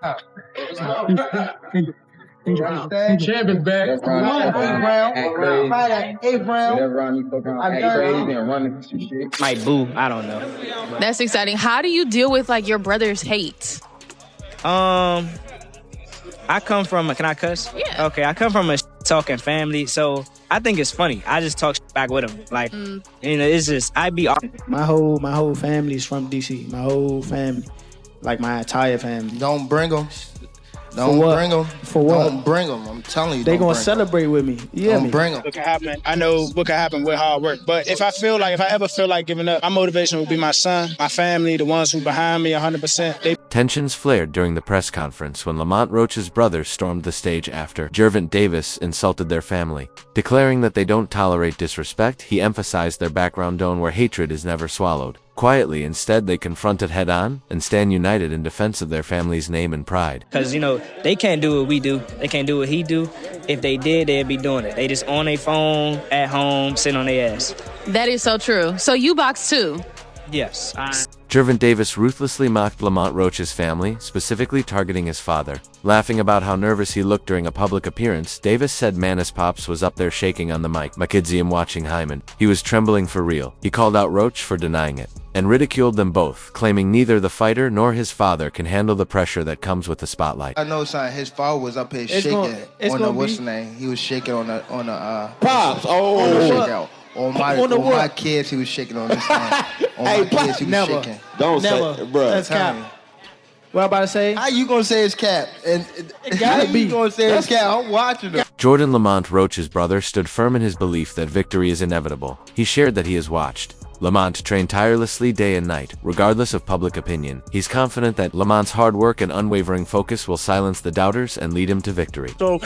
Champ is back. Eighth round. Might boo. I don't know. That's exciting. How do you deal with like your brother's hate? I come from can I cuss? Yeah. Okay, I come from a talking family, so I think it's funny. I just talk back with them. Like, it's just, My whole family's from DC. My whole family. Like, my entire family. Don't bring them. Don't bring them. For what? Don't bring them. I'm telling you. They gonna celebrate with me. Yeah, don't bring them. What can happen? I know what can happen with hard work. But if I ever feel like giving up, my motivation would be my son, my family, the ones who behind me 100%. Tensions flared during the press conference when Lamont Roach's brother stormed the stage after Gervonta insulted their family. Declaring that they don't tolerate disrespect, he emphasized their background don't where hatred is never swallowed. Quietly, instead, they confronted head-on and stand united in defense of their family's name and pride. Because, they can't do what we do. They can't do what he do. If they did, they'd be doing it. They just on their phone, at home, sitting on their ass. That is so true. So you box too? Yes. Gervonta ruthlessly mocked Lamont Roach's family, specifically targeting his father. Laughing about how nervous he looked during a public appearance, Davis said Manus Pops was up there shaking on the mic. "My kids see him watching Hyman. He was trembling for real." He called out Roach for denying it and ridiculed them both, claiming neither the fighter nor his father can handle the pressure that comes with the spotlight. I know, son. His father was up here shaking on the what's the name? He was shaking on the Pops. On the shakeout. On my kids, he was shaking on this thing. On my kids, he was shaking. Don't Never. say, bro. That's cap. What I about to say? How you gonna say it's cap? And gotta how be. you gonna say it's cap? I'm watching him. Jordan Lamont Roach's brother stood firm in his belief that victory is inevitable. He shared that he is watched. Lamont trained tirelessly day and night, regardless of public opinion. He's confident that Lamont's hard work and unwavering focus will silence the doubters and lead him to victory. So,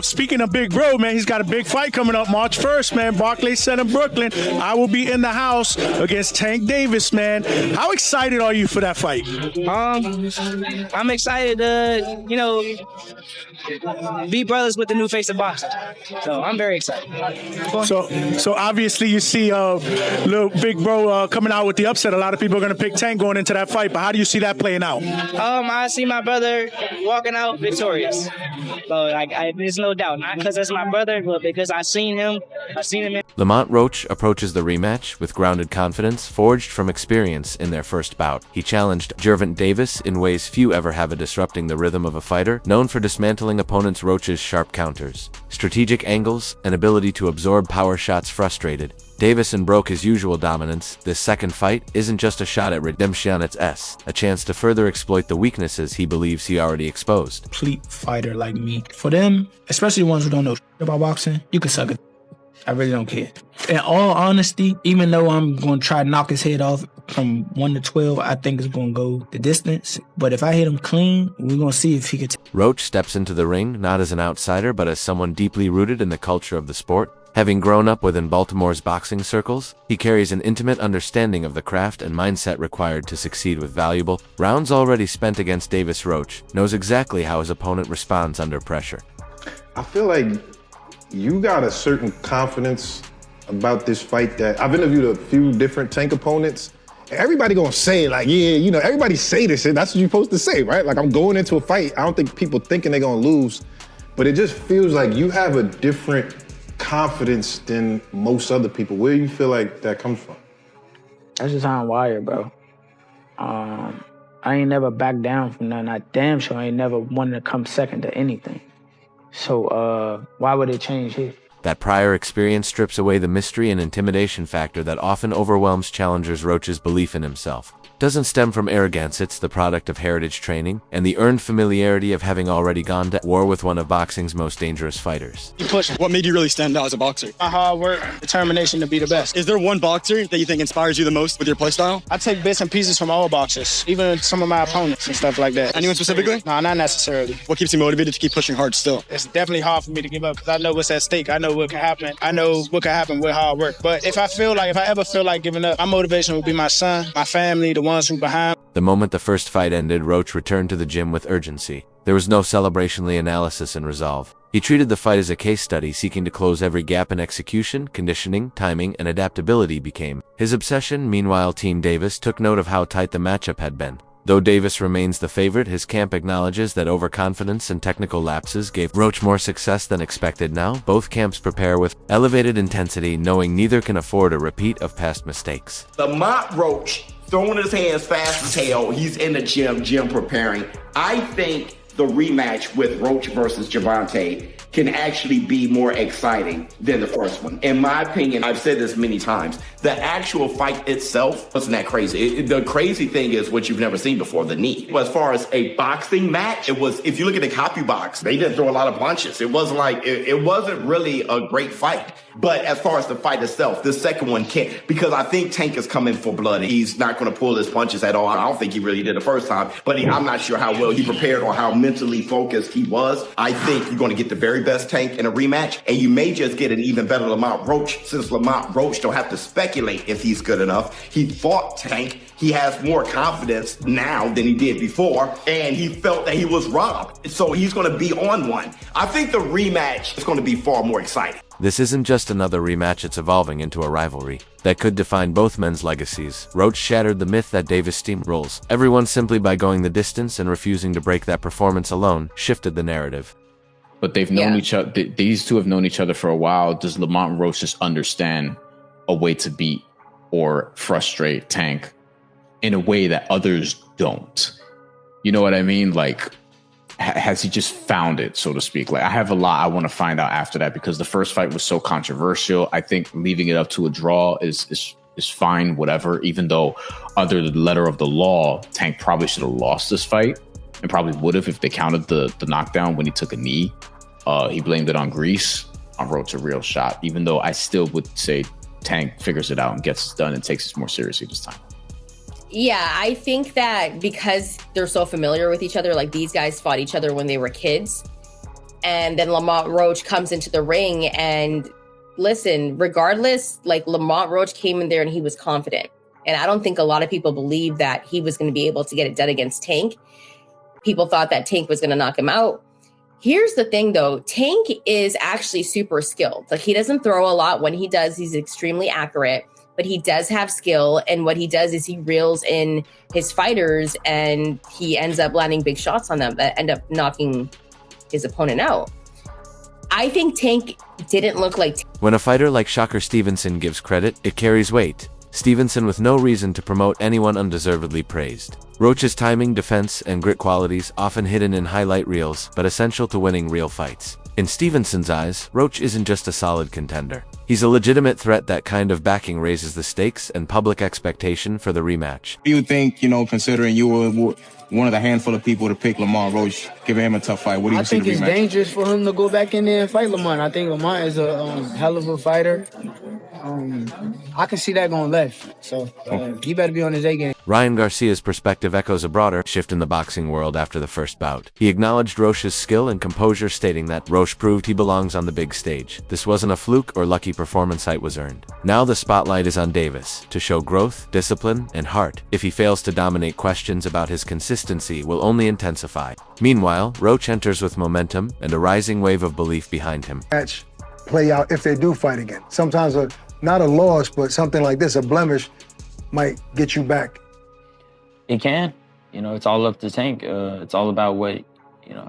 speaking of Big Bro, man, he's got a big fight coming up March 1st, man. Barclays Center, Brooklyn. I will be in the house against Tank Davis, man. How excited are you for that fight? I'm excited to, be brothers with the new face of boxing. So I'm very excited. So obviously you see little Big Bro coming out with the upset. A lot of people are going to pick Tank going into that fight, but how do you see that playing out? I see my brother walking out victorious. So there's no doubt. Not because that's my brother, but because I've seen him. Lamont Roach approaches the rematch with grounded confidence forged from experience in their first bout. He challenged Gervonta in ways few ever have, disrupting the rhythm of a fighter, known for dismantling opponents. Roach's sharp counters, strategic angles, and ability to absorb power shots frustrated Davison broke his usual dominance. This second fight isn't just a shot at redemption, it's a chance to further exploit the weaknesses he believes he already exposed. Complete fighter like me. For them, especially the ones who don't know about boxing, you can suck it. I really don't care. In all honesty, even though I'm going to try to knock his head off from 1 to 12, I think it's going to go the distance. But if I hit him clean, we're going to see if he can. Roach steps into the ring not as an outsider, but as someone deeply rooted in the culture of the sport. Having grown up within Baltimore's boxing circles, he carries an intimate understanding of the craft and mindset required to succeed with valuable rounds already spent against Davis. Roach knows exactly how his opponent responds under pressure. I feel like you got a certain confidence about this fight that I've interviewed a few different Tank opponents. Everybody gonna say like, yeah, everybody say this shit. That's what you're supposed to say, right? Like I'm going into a fight. I don't think people thinking they're gonna lose, but it just feels like you have a different confidence than most other people. Where do you feel like that comes from? That's just how I'm wired, bro. I ain't never backed down from nothing. I damn sure ain't never wanted to come second to anything. So why would it change here? That prior experience strips away the mystery and intimidation factor that often overwhelms challengers. Roach's belief in himself doesn't stem from arrogance. It's the product of heritage training and the earned familiarity of having already gone to war with one of boxing's most dangerous fighters. You push. What made you really stand out as a boxer? My hard work, determination to be the best. Is there one boxer that you think inspires you the most with your play style? I take bits and pieces from all boxers, even some of my opponents and stuff like that. Anyone specifically? No, not necessarily. What keeps you motivated to keep pushing hard still? It's definitely hard for me to give up because I know what's at stake. I know what can happen. I know what can happen with hard work. But if I ever feel like giving up, my motivation will be my son, my family, the ones who behind. The moment the first fight ended, Roach returned to the gym with urgency. There was no celebrationly analysis and resolve. He treated the fight as a case study, seeking to close every gap in execution, conditioning, timing, and adaptability became his obsession. Meanwhile, Team Davis took note of how tight the matchup had been. Though Davis remains the favorite, his camp acknowledges that overconfidence and technical lapses gave Roach more success than expected. Now, both camps prepare with elevated intensity, knowing neither can afford a repeat of past mistakes. Lamont Roach throwing his hands fast as hell. He's in the gym preparing. I think the rematch with Roach versus Gervonta can actually be more exciting than the first one. In my opinion, I've said this many times, the actual fight itself wasn't that crazy. The crazy thing is what you've never seen before, the knee. As far as a boxing match, it was, if you look at the copy box, they didn't throw a lot of punches. It wasn't like, it wasn't really a great fight. But as far as the fight itself, the second one can't, because I think Tank is coming for blood. He's not going to pull his punches at all. I don't think he really did the first time, but I'm not sure how well he prepared or how mentally focused he was. I think you're going to get the very best Tank in a rematch, and you may just get an even better Lamont Roach, since Lamont Roach don't have to speculate if he's good enough. He fought Tank. He has more confidence now than he did before, and he felt that he was robbed. So he's going to be on one. I think the rematch is going to be far more exciting. This isn't just another rematch, it's evolving into a rivalry that could define both men's legacies. Roach shattered the myth that Davis steamrolls everyone simply by going the distance, and refusing to break that performance alone shifted the narrative. But they've known each other. These two have known each other for a while. Does Lamont Roach just understand a way to beat or frustrate Tank in a way that others don't? You know what I mean? Like, has he just found it, so to speak? Like, I have a lot I want to find out after that, because the first fight was so controversial. I think leaving it up to a draw is fine, whatever, even though under the letter of the law, Tank probably should have lost this fight, and probably would have if they counted the knockdown when he took a knee. He blamed it on Grease. On Roach a real shot, even though I still would say Tank figures it out and gets it done and takes it more seriously this time. Yeah, I think that because they're so familiar with each other, like these guys fought each other when they were kids. And then Lamont Roach comes into the ring, and listen, regardless, like Lamont Roach came in there and he was confident. And I don't think a lot of people believed that he was going to be able to get it done against Tank. People thought that Tank was going to knock him out. Here's the thing, though. Tank is actually super skilled. Like, he doesn't throw a lot. When he does, he's extremely accurate. But he does have skill, and what he does is he reels in his fighters, and he ends up landing big shots on them that end up knocking his opponent out. I think Tank didn't look like... When a fighter like Shocker Stevenson gives credit, it carries weight. Stevenson with no reason to promote anyone undeservedly praised. Roach's timing, defense, and grit qualities often hidden in highlight reels, but essential to winning real fights. In Stevenson's eyes, Roach isn't just a solid contender. He's a legitimate threat. That kind of backing raises the stakes and public expectation for the rematch. Do you think, considering you were one of the handful of people to pick Lamont Roach, giving him a tough fight, what do you see the rematch? I think it's dangerous for him to go back in there and fight Lamont. I think Lamont is a hell of a fighter. I can see that going left. So he better be on his A game. Ryan Garcia's perspective echoes a broader shift in the boxing world after the first bout. He acknowledged Roach's skill and composure, stating that Roach proved he belongs on the big stage. This wasn't a fluke or lucky performance, sight was earned. Now the spotlight is on Davis to show growth, discipline, and heart. If he fails to dominate, questions about his consistency will only intensify. Meanwhile, Roach enters with momentum and a rising wave of belief behind him. Match play out if they do fight again. Sometimes not a loss, but something like this, a blemish, might get you back. It can. It's all up to Tank. It's all about what,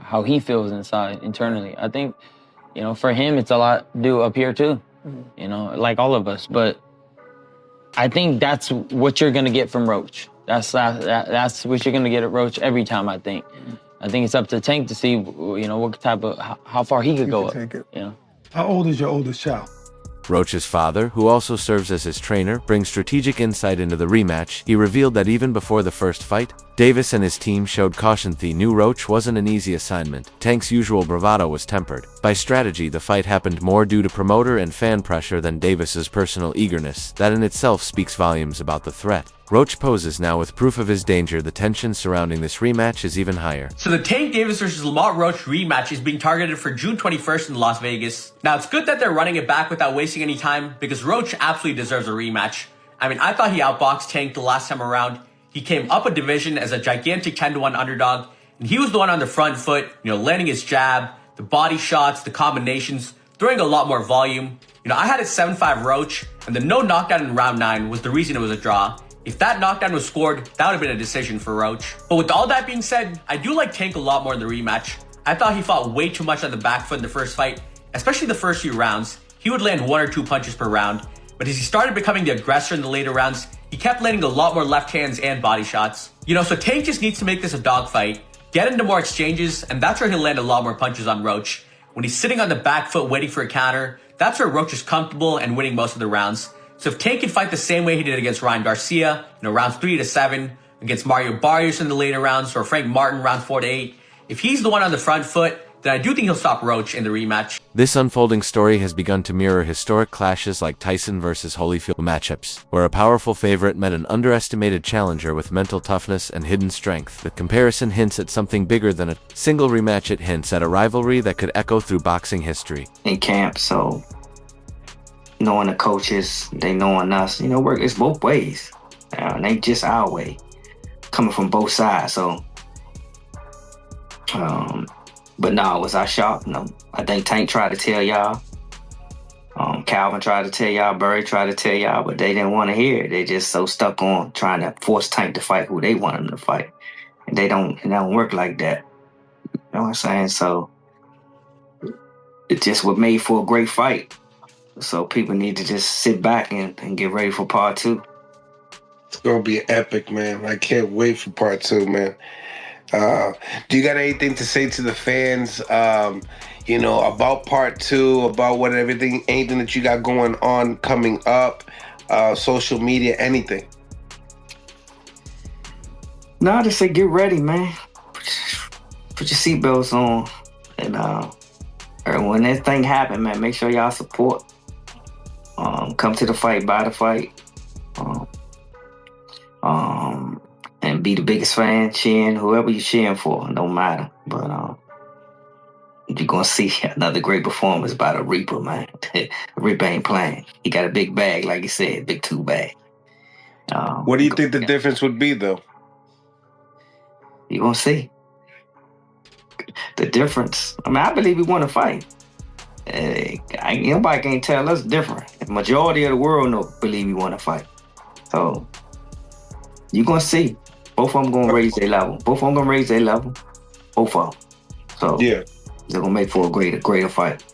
how he feels internally. I think, for him, it's a lot to do up here too, like all of us. But I think that's what you're going to get from Roach. That's what you're going to get at Roach every time, I think. I think it's up to Tank to see, what type of, how far he could go up. How old is your oldest child? Roach's father, who also serves as his trainer, brings strategic insight into the rematch. He revealed that even before the first fight, Davis and his team showed caution. He knew Roach wasn't an easy assignment. Tank's usual bravado was tempered by strategy. The fight happened more due to promoter and fan pressure than Davis's personal eagerness. That in itself speaks volumes about the threat. Roach poses now with proof of his danger. The tension surrounding this rematch is even higher. So the Tank Davis versus Lamont Roach rematch is being targeted for June 21st in Las Vegas. Now, it's good that they're running it back without wasting any time, because Roach absolutely deserves a rematch. I mean, I thought he outboxed Tank the last time around. He came up a division as a gigantic 10-1 underdog, and he was the one on the front foot, landing his jab, the body shots, the combinations, throwing a lot more volume. I had it 7-5 Roach, and the no knockdown in round 9 was the reason it was a draw. If that knockdown was scored, that would have been a decision for Roach. But with all that being said, I do like Tank a lot more in the rematch. I thought he fought way too much on the back foot in the first fight, especially the first few rounds. He would land 1 or 2 punches per round, but as he started becoming the aggressor in the later rounds, he kept landing a lot more left hands and body shots. So Tank just needs to make this a dogfight, get into more exchanges, and that's where he'll land a lot more punches on Roach. When he's sitting on the back foot waiting for a counter, that's where Roach is comfortable and winning most of the rounds. So if Tank can fight the same way he did against Ryan Garcia, rounds 3 to 7, against Mario Barrios in the later rounds, or Frank Martin rounds 4 to 8, if he's the one on the front foot, then I do think he'll stop Roach in the rematch. This unfolding story has begun to mirror historic clashes like Tyson versus Holyfield matchups, where a powerful favorite met an underestimated challenger with mental toughness and hidden strength. The comparison hints at something bigger than a single rematch. It hints at a rivalry that could echo through boxing history. In camp, so knowing the coaches, they knowing us, work it's both ways. And they just our way, coming from both sides. So, but no, was I shocked? No. I think Tank tried to tell y'all. Calvin tried to tell y'all. Burry tried to tell y'all, but they didn't want to hear it. They just so stuck on trying to force Tank to fight who they want him to fight. And it don't work like that. You know what I'm saying? So it just was made for a great fight. So people need to just sit back and get ready for part 2. It's going to be epic, man. I can't wait for part 2, man. Do you got anything to say to the fans, about part 2, about anything that you got going on coming up, social media, anything? No, I just say get ready, man. Put your seatbelts on. And when this thing happen, man, make sure y'all support. Come to the fight, buy the fight. And be the biggest fan, cheering whoever you're cheering for. Don't matter. But you're going to see another great performance by the Reaper, man. Reaper ain't playing. He got a big bag, like you said, big 2 bag. What do you think the difference would be, though? You're going to see. The difference, I believe he won a fight. Nobody can tell us different. The majority of the world believe he won a fight. So, you're going to see. Both of them going to raise their level. Both of them. So, yeah. They're going to make for a greater fight.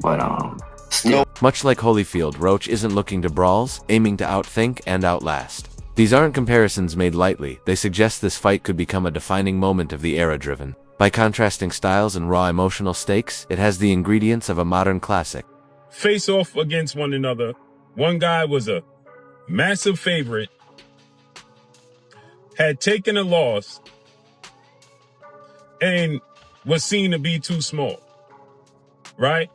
But, still. Much like Holyfield, Roach isn't looking to brawls, aiming to outthink and outlast. These aren't comparisons made lightly. They suggest this fight could become a defining moment of the era-driven. By contrasting styles and raw emotional stakes, it has the ingredients of a modern classic. Face off against one another. One guy was a massive favorite, had taken a loss, and was seen to be too small, right?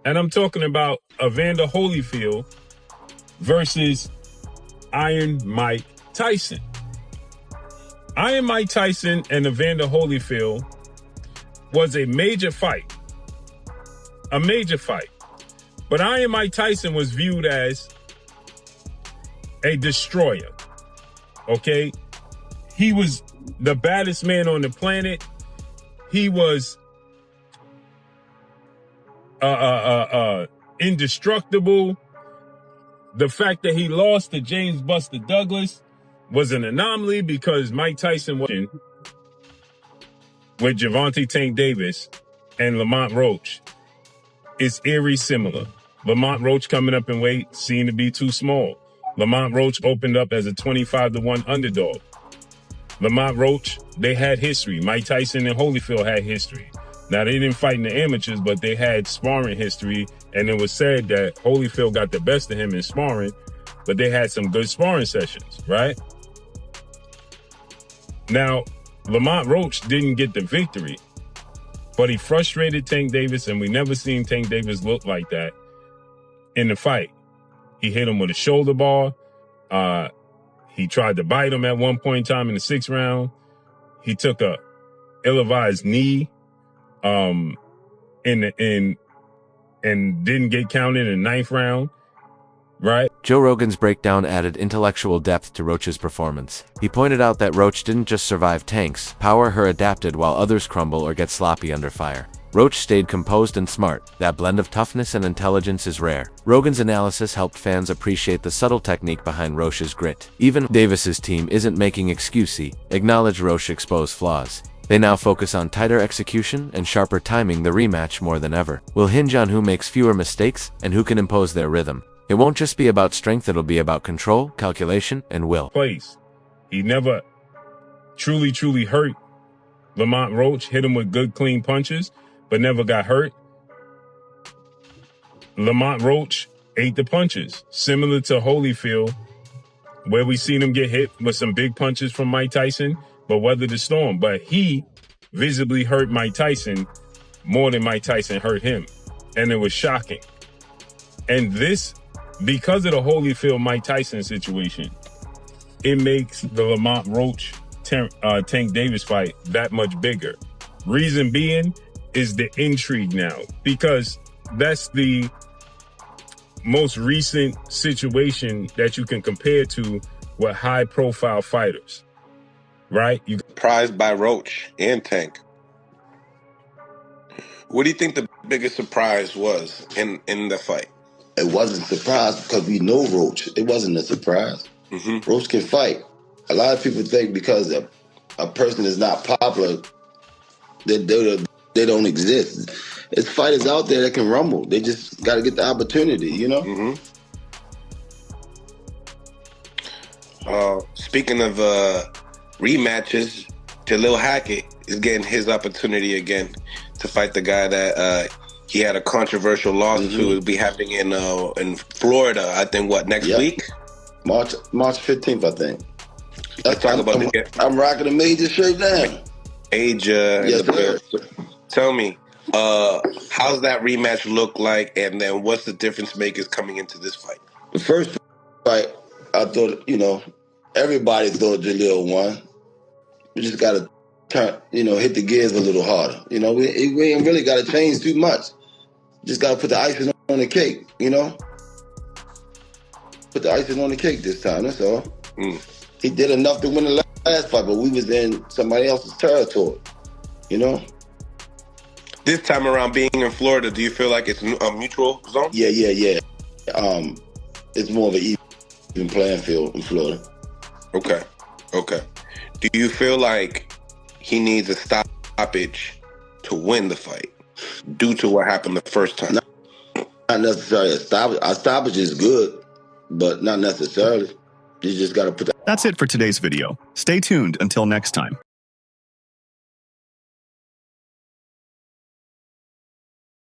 And I'm talking about Evander Holyfield versus Iron Mike Tyson. Iron Mike Tyson and Evander Holyfield was a major fight. A major fight. But Iron Mike Tyson was viewed as a destroyer. Okay? He was the baddest man on the planet. He was indestructible. The fact that he lost to James Buster Douglas was an anomaly because Mike Tyson was with Gervonta Tank Davis and Lamont Roach is eerie similar. Lamont Roach coming up in weight seemed to be too small. Lamont Roach opened up as a 25-1 underdog. Lamont Roach, they had history. Mike Tyson and Holyfield had history. Now, they didn't fight in the amateurs, but they had sparring history, and it was said that Holyfield got the best of him in sparring, but they had some good sparring sessions, right? Now, Lamont Roach didn't get the victory, but he frustrated Tank Davis, and we never seen Tank Davis look like that in the fight. He hit him with a shoulder bar. He tried to bite him at one point in time in the 6th round. He took a ill-advised knee and didn't get counted in the 9th round, right? Joe Rogan's breakdown added intellectual depth to Roach's performance. He pointed out that Roach didn't just survive Tank's power, her adapted while others crumble or get sloppy under fire. Roach stayed composed and smart. That blend of toughness and intelligence is rare. Rogan's analysis helped fans appreciate the subtle technique behind Roach's grit. Even Davis's team isn't making excuses, acknowledge Roach exposed flaws. They now focus on tighter execution and sharper timing. The rematch more than ever will hinge on who makes fewer mistakes and who can impose their rhythm. It won't just be about strength, it'll be about control, calculation, and will. He never truly hurt Lamont Roach, hit him with good, clean punches, but never got hurt. Lamont Roach ate the punches, similar to Holyfield, where we seen him get hit with some big punches from Mike Tyson, but weathered the storm. But he visibly hurt Mike Tyson more than Mike Tyson hurt him, and it was shocking. And this, because of the Holyfield-Mike Tyson situation, it makes the Lamont Roach Tank Davis fight that much bigger. Reason being is the intrigue now, because that's the most recent situation that you can compare to with high-profile fighters, right? You surprised by Roach and Tank. What do you think the biggest surprise was in the fight? It wasn't a surprise because we know Roach. It wasn't a surprise. Roach can fight. A lot of people think because a person is not popular, that they don't exist. There's fighters out there that can rumble. They just got to get the opportunity, you know? Speaking of rematches, Jalil Hackett is getting his opportunity again to fight the guy that he had a controversial loss to. It'll be happening in Florida, I think, next week? March 15th, I think. I'm rocking a major shirt now. Yes, sir. Tell me, how's that rematch look like, and then what's the difference makers coming into this fight? The first fight, I thought, everybody thought Jalil won. We just got to turn, hit the gears a little harder. We ain't really got to change too much. Just got to put the icing on the cake, Put the icing on the cake this time, that's all. He did enough to win the last fight, but we was in somebody else's territory, This time around, being in Florida, do you feel like it's a mutual zone? Yeah. It's more of an even playing field in Florida. Okay. Do you feel like he needs a stoppage to win the fight due to what happened the first time? Not necessarily a stoppage. A stoppage is good, but not necessarily. You just got to put that. That's it for today's video. Stay tuned until next time.